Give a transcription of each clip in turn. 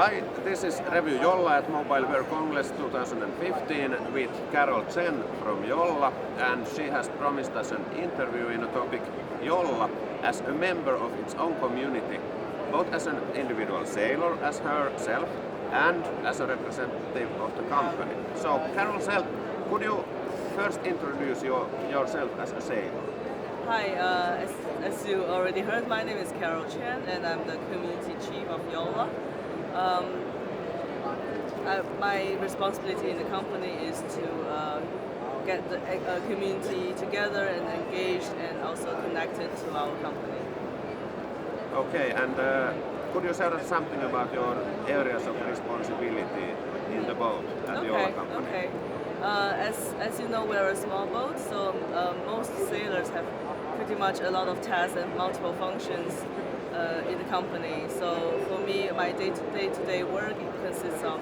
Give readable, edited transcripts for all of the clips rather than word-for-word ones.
Hi, this is Review Jolla at Mobile World Congress 2015 with Carol Chen from Jolla, and she has promised us an interview in a topic Jolla as a member of its own community, both as an individual sailor as herself and as a representative of the company. So Carol, could you first introduce yourself as a sailor? Hi, as you already heard, my name is Carol Chen and I'm the community chief of Jolla. My responsibility in the company is to get the community together and engaged and also connected to our company. Okay, and could you share us something about your areas of responsibility in the boat at the Jolla company? Okay. As you know, we're a small boat, so most sailors have pretty much a lot of tasks and multiple functions in the company. So for me, my day-to-day work consists of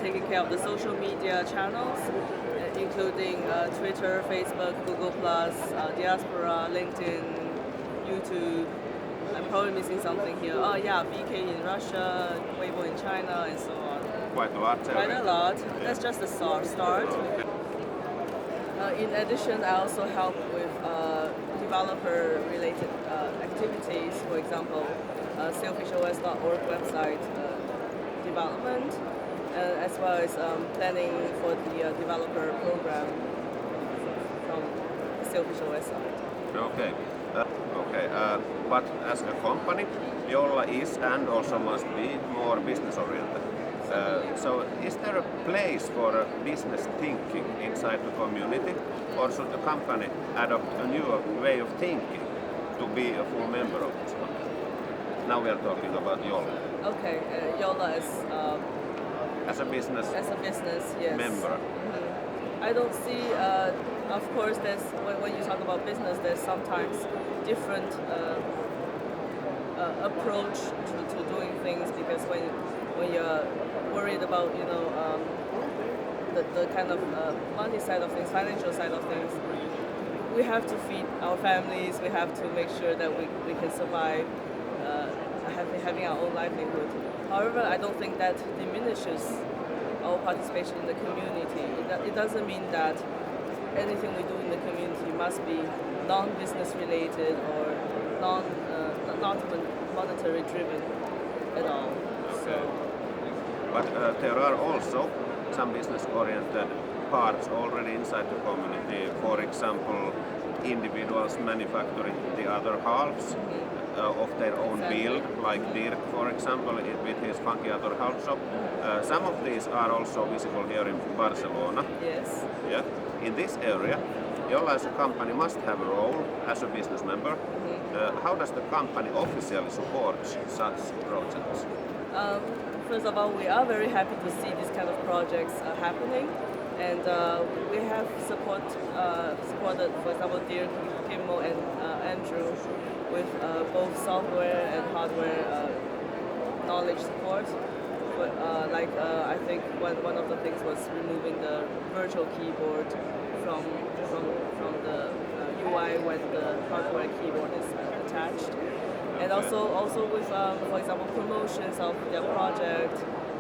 taking care of the social media channels, including Twitter, Facebook, Google+, Diaspora, LinkedIn, YouTube. I'm probably missing something here. Oh yeah, VK in Russia, Weibo in China, and so on. Quite a lot. Quite a lot. Yeah. That's just the start. In addition, I also help with developer-related activities. For example, sailfishOS.org website development, as well as planning for the developer program from the sailfishOS side. Okay. But as a company, Jolla is and also must be more business-oriented. So is there a place for business thinking inside the community, or should the company adopt a new way of thinking to be a full member of this company? Now we are talking about Jolla. Okay, Jolla is as a business yes. member. Mm-hmm. I don't see. Of course, there's when you talk about business, there's sometimes different approach to doing things, because when you're worried about the kind of money side of things, financial side of things, we have to feed our families. We have to make sure that we can survive, having our own livelihood. However, I don't think that diminishes our participation in the community. It doesn't mean that anything we do in the community must be non-business related or not monetary driven at all. Okay. So. But there are also some business-oriented parts already inside the community. For example, individuals manufacturing the other halves of their own build, like Dirk, for example, with his Funky Other Half shop. Some of these are also visible here in Barcelona. Yes. Yeah. In this area, Jolla as a company must have a role as a business member. How does the company officially support such projects? First of all, we are very happy to see these kind of projects happening, and we have supported, for example, Dirk, Kimmo, and Andrew with both software and hardware knowledge support. But I think one of the things was removing the virtual keyboard from the UI when the hardware keyboard is attached. And also with, for example, promotions of their project,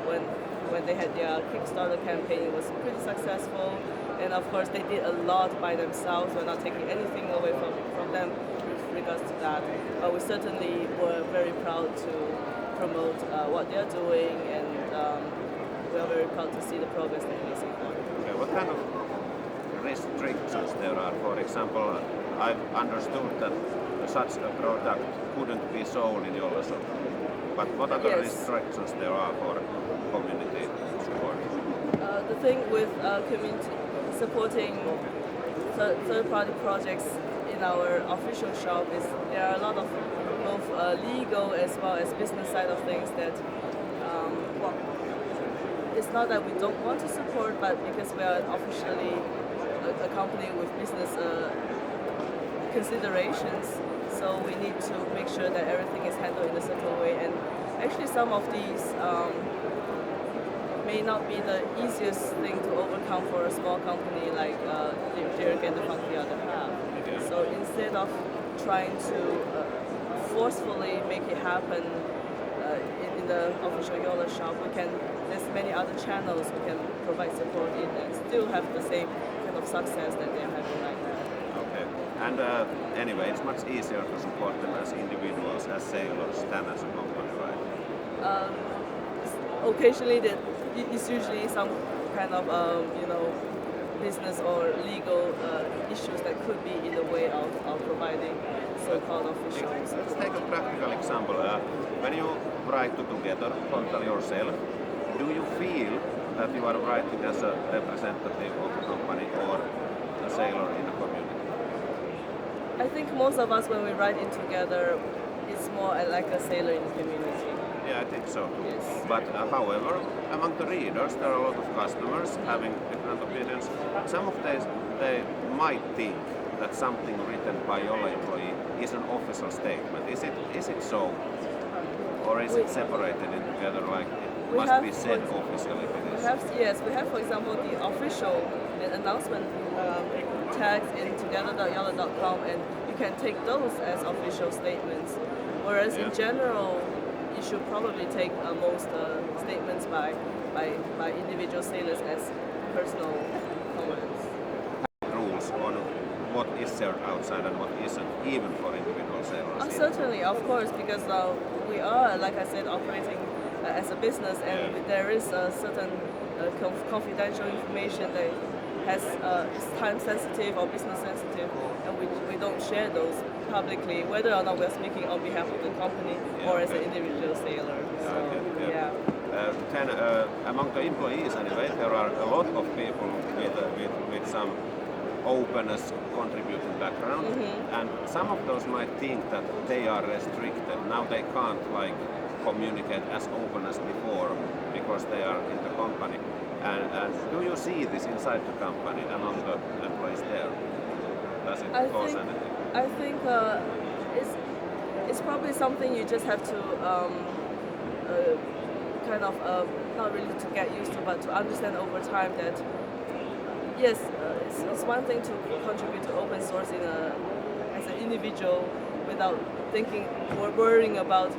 when they had their Kickstarter campaign, it was pretty successful. And of course, they did a lot by themselves. We're not taking anything away from them with regards to that. But we certainly were very proud to promote what they're doing, and we are very proud to see the progress they're making. Okay, what kind of restrictions there are? For example, I've understood that such a product couldn't be sold in your shop. But what other restrictions there are for community support? The thing with community supporting third-party projects in our official shop is there are a lot of both legal as well as business side of things that it's not that we don't want to support, but because we are officially a company with business considerations, so we need to make sure that everything is handled in a certain way. And actually some of these may not be the easiest thing to overcome for a small company like Dirk and the Funky Other Half. Okay. So instead of trying to forcefully make it happen in in the official Jolla shop, there's many other channels we can provide support in and still have the same kind of success that they're having right now. Okay. And anyway, it's much easier to support them as individuals, as sailors, than as a company, right? Occasionally, it's usually some kind of business or legal issues that could be in the way of providing so-called officials. Let's take a practical example. When you write together, total yourself, do you feel that you are writing as a representative of the company or a sailor in the community? I think most of us, when we write in together, it's more like a sailor in the community. Yeah, I think so too. Yes. But however, among the readers, there are a lot of customers having different opinions. Some of they might think that something written by Jolla employee is an official statement. Is it so? Or is it separated in together like it must be said officially? Yes, we have, for example, the official announcement tags in together.jolla.com, and you can take those as official statements. Whereas in general, you should probably take most statements by individual sailors as personal comments. Rules on what is shared outside and what isn't, even for individual sailors. Certainly, of course, because we are, like I said, operating as a business, and there is a certain confidential information that is time sensitive or business sensitive, and we don't share those publicly, whether or not we're speaking on behalf of the company or as an individual sailor. Then among the employees anyway, there are a lot of people with some openness contributing background, and some of those might think that they are restricted. Now they can't communicate as open as before because they are in the company. And do you see this inside the company among the employees there? Does it cause anything? I think it's probably something you just have to kind of not really to get used to, but to understand over time that yes, it's one thing to contribute to open source as an individual without thinking or worrying about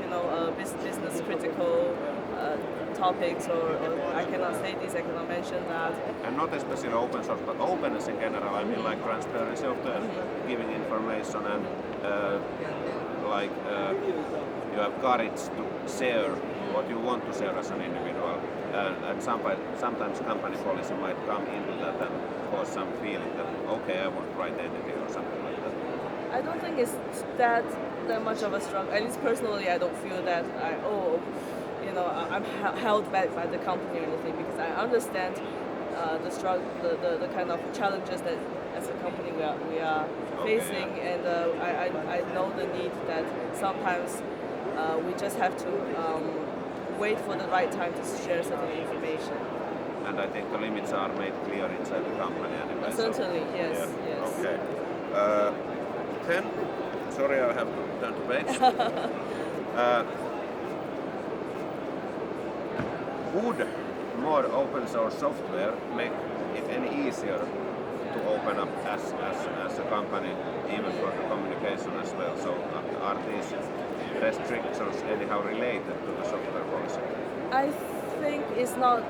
business critical topics or I cannot say this, I cannot mention that. And not especially open source, but openness in general. I mean, like transparency of the giving information and you have courage to share what you want to share as an individual. And sometimes company policy might come into that and cause some feeling that okay, I won't write anything or something like that. I don't think it's that much of a struggle. At least personally, I don't feel that I'm held back by the company or anything, because I understand the struggle, the kind of challenges that as a company we are facing, and I know the need that sometimes we just have to wait for the right time to share certain information. And I think the limits are made clear inside the company anyway. Certainly, yes. Okay. Then, sorry, I have to turn the page. Would more open source software make it any easier to open up as a company, even for the communication as well? So are these restrictions anyhow related to the software policy? I think it's not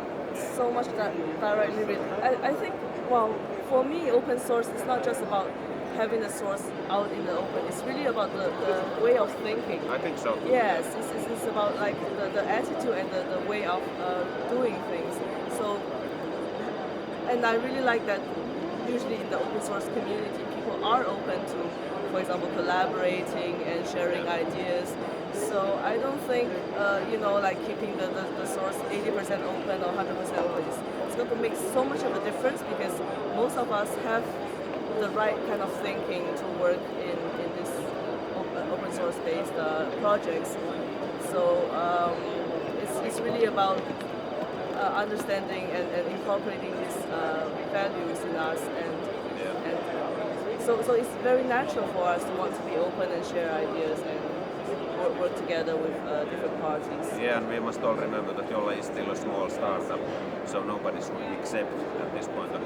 so much that directly related. I think, well, for me, open source is not just about having a source out in the open. It's really about the way of thinking. I think so. Yes, it's about the attitude and the way of doing things. So, and I really like that usually in the open source community, people are open to, for example, collaborating and sharing ideas. So I don't think, keeping the source 80% open or 100% open is going to make so much of a difference, because most of us have the right kind of thinking to work in this open source based projects. So it's really about understanding and incorporating these values in us, and so it's very natural for us to want to be open and share ideas and work together with different parties. Yeah, and we must all remember that Jolla is still a small startup, so nobody should accept at this point 100%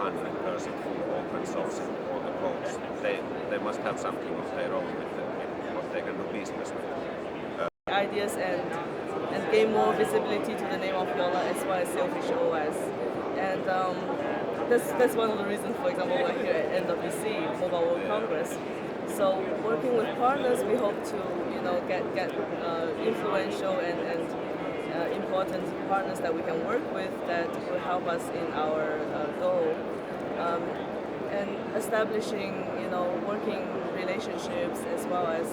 full open source all the codes. They must have something of their own with what they can do business with. Ideas and and gain more visibility to the name of Jolla as well as Sailfish OS. And that's one of the reasons, for example, we're here at MWC, Mobile World Congress. So working with partners, we hope to get influential and important partners that we can work with that will help us in our goal. And establishing working relationships as well as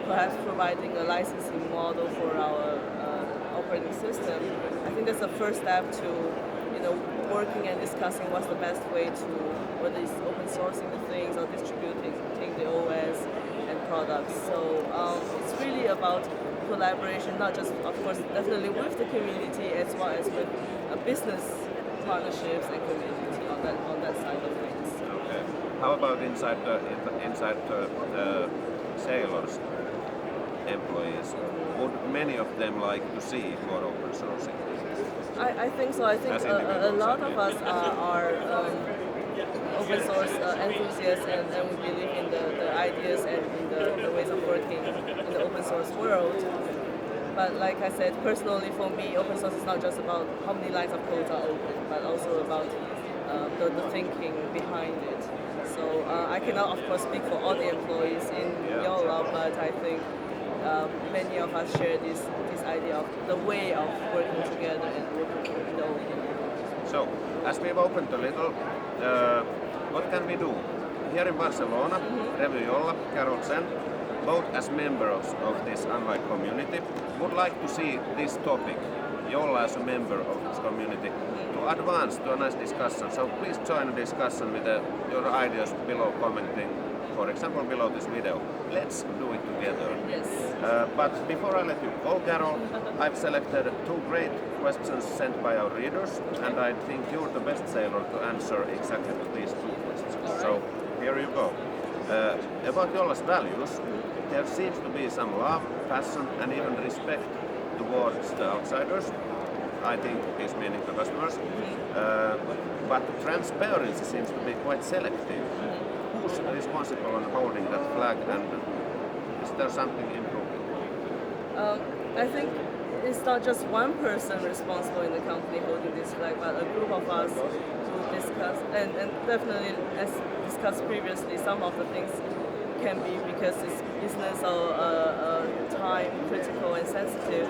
perhaps providing a licensing model for our operating system. I think that's the first step to working and discussing what's the best way to, whether it's open sourcing the things or distributing the OS and products. So it's really about collaboration, not just, of course, definitely with the community as well as with business partnerships and community on that side of things. Okay. How about inside the sailors employees? Would many of them like to see more open sourcing? I think so. I think a lot of us are open source enthusiasts and we believe in the ideas and in the ways of working in the open source world. But like I said, personally for me, open source is not just about how many lines of code are open, but also about the thinking behind it. So I cannot, of course, speak for all the employees in Jolla, but I think many of us share this idea of the way of working together and working in the open. So, as we've opened a little, what can we do? Here in Barcelona, Review Jolla, Chen, both as members of this online community, would like to see this topic, Jolla as a member of this community, to advance to a nice discussion. So please join the discussion with your ideas below commenting, for example, below this video. Let's do it together. Yes. But before I let you go, Carol, I've selected two great questions sent by our readers, and I think you're the best sailor to answer exactly these two questions. Right. So here you go. About Jolla's values, there seems to be some love, passion, and even respect towards the outsiders. I think he's meaning the customers. But transparency seems to be quite selective. Who's responsible on holding that flag, and is there something improving? I think it's not just one person responsible in the company holding this flag, but a group of us who discuss, and definitely as discussed previously, some of the things can be because it's business or time critical and sensitive.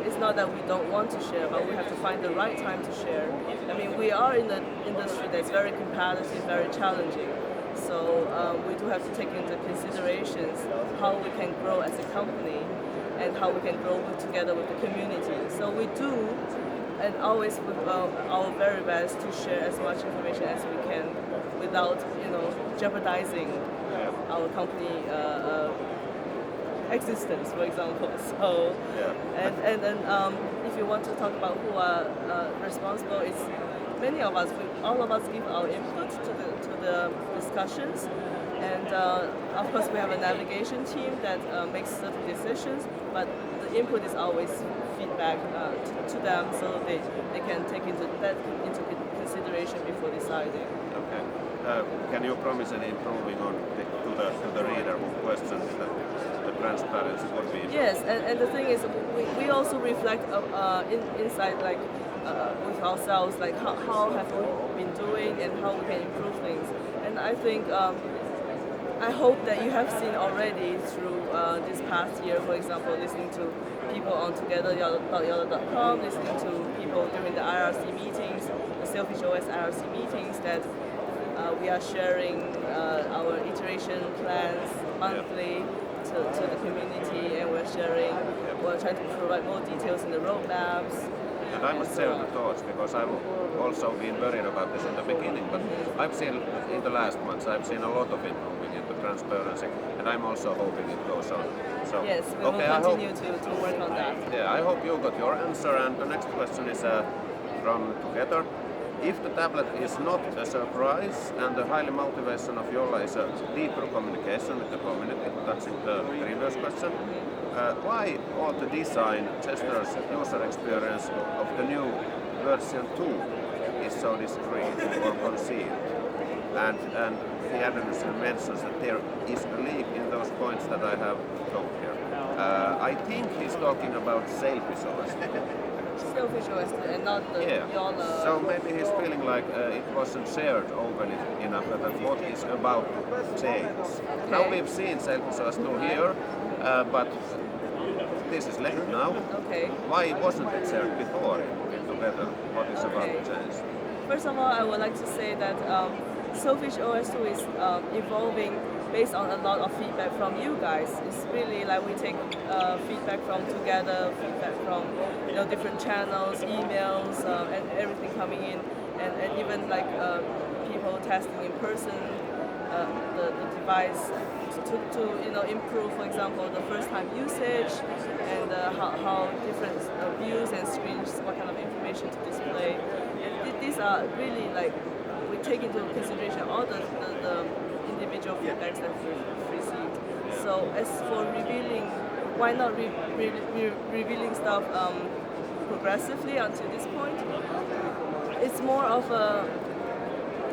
It's not that we don't want to share, but we have to find the right time to share. I mean, we are in an industry that's very competitive, very challenging. So we do have to take into considerations how we can grow as a company and how we can grow together with the community. So we do, and always with our very best to share as much information as we can without, jeopardizing our company existence, for example. So, and if you want to talk about who are responsible, it's many of us. All of us give our input to the discussions, and of course we have a navigation team that makes certain decisions. But the input is always feedback to them, so they can take into consideration before deciding. Okay. Can you promise any improving on to the reader who questions the transparency would be? Yes, and the thing is, we also reflect inside, like with ourselves, like how have we been doing and how we can improve things. And I think I hope that you have seen already through this past year, for example, listening to people on together.yolla.com, listening to people during the IRC meetings, the Sailfish OS IRC meetings, that we are sharing our iteration plans monthly to the community, and we're trying to provide more details in the roadmaps. And I must share the thoughts, because I've also been worried about this in the beginning, but I've seen in the last months, I've seen a lot of improving in the transparency, and I'm also hoping it goes on. So, yes, we will continue to work on that. Yeah, I hope you got your answer, and the next question is from Together. If the tablet is not a surprise and the highly motivation of Jolla is a deeper communication with the community, touching the previous question, why all the design, gestures, user experience of the new version 2 is so discreet or concealed? And he mentions that there is a leak in those points that I have told here. I think he's talking about Selfish OS. Selfish OS and not the Jolla. So maybe he's feeling like it wasn't shared openly enough that what is about to change. Okay. Now we've seen Selfish OS 2 here, but this is late now. Okay. Why wasn't it shared before together? What is about to change? First of all, I would like to say that Selfish OS 2 is evolving based on a lot of feedback from you guys. It's really like we take feedback from together, feedback from different channels, emails, and everything coming in, and even like people testing in person the device to improve, for example, the first time usage and how different views and screens, what kind of information to display. And these are really like we take into consideration all the individual feedbacks that we've received. So as for revealing, why not revealing stuff progressively until this point? It's more of a,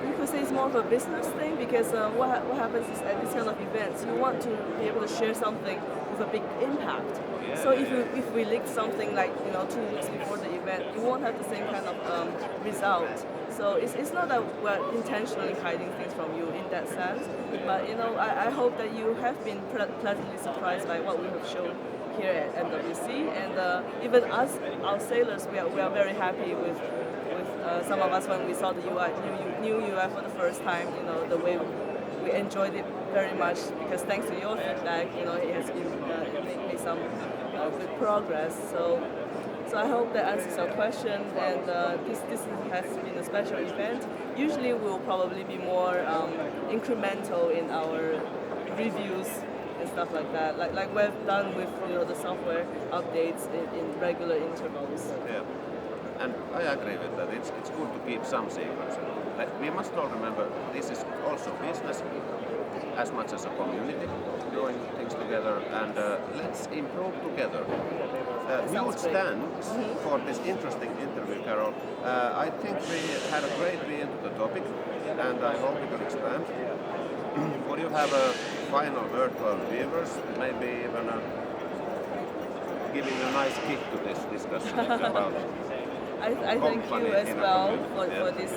you could say it's more of a business thing, because what happens is at this kind of events, you want to be able to share something with a big impact. So if we leaked something like 2 weeks before the event, you won't have the same kind of result. So it's not that we're intentionally hiding things from you in that sense, but I hope that you have been pleasantly surprised by what we have shown here at MWC, and even us, our sailors, we are very happy with some of us when we saw the UI, new UI for the first time. The way we enjoyed it very much, because thanks to your feedback, it has been made some good progress. So I hope that answers your question, and this has been a special event. Usually we'll probably be more incremental in our reviews and stuff like that, like we've done with the software updates in regular intervals. Yeah. And I agree with that. It's good to keep some secrets. We must all remember this is also business as much as a community doing things together, and let's improve together. Huge thanks for this interesting interview, Carol. I think we had a great way into the topic, and I hope we can expand. Would you have a final word to our viewers? Maybe even giving a nice kick to this discussion about. I thank you as well for this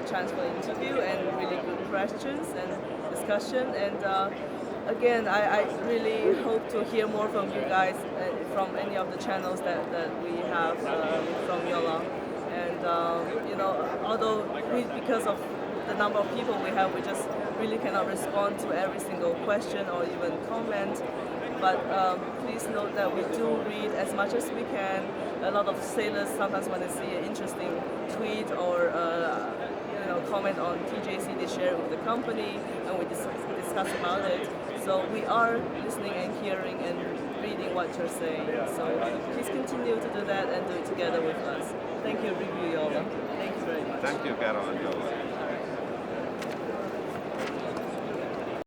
chance for interview and really good questions and discussion. And again, I really hope to hear more from you guys from any of the channels that we have from Jolla. And although because of the number of people we have, we just really cannot respond to every single question or even comment. But please note that we do read as much as we can. A lot of sailors sometimes when they see an interesting tweet or comment on TJC, they share it with the company, and we discuss about it. So we are listening and hearing and reading what you're saying. So please continue to do that and do it together with us. Thank you, Review Jolla. Thank you very much. Thank you, Carol and Jolla.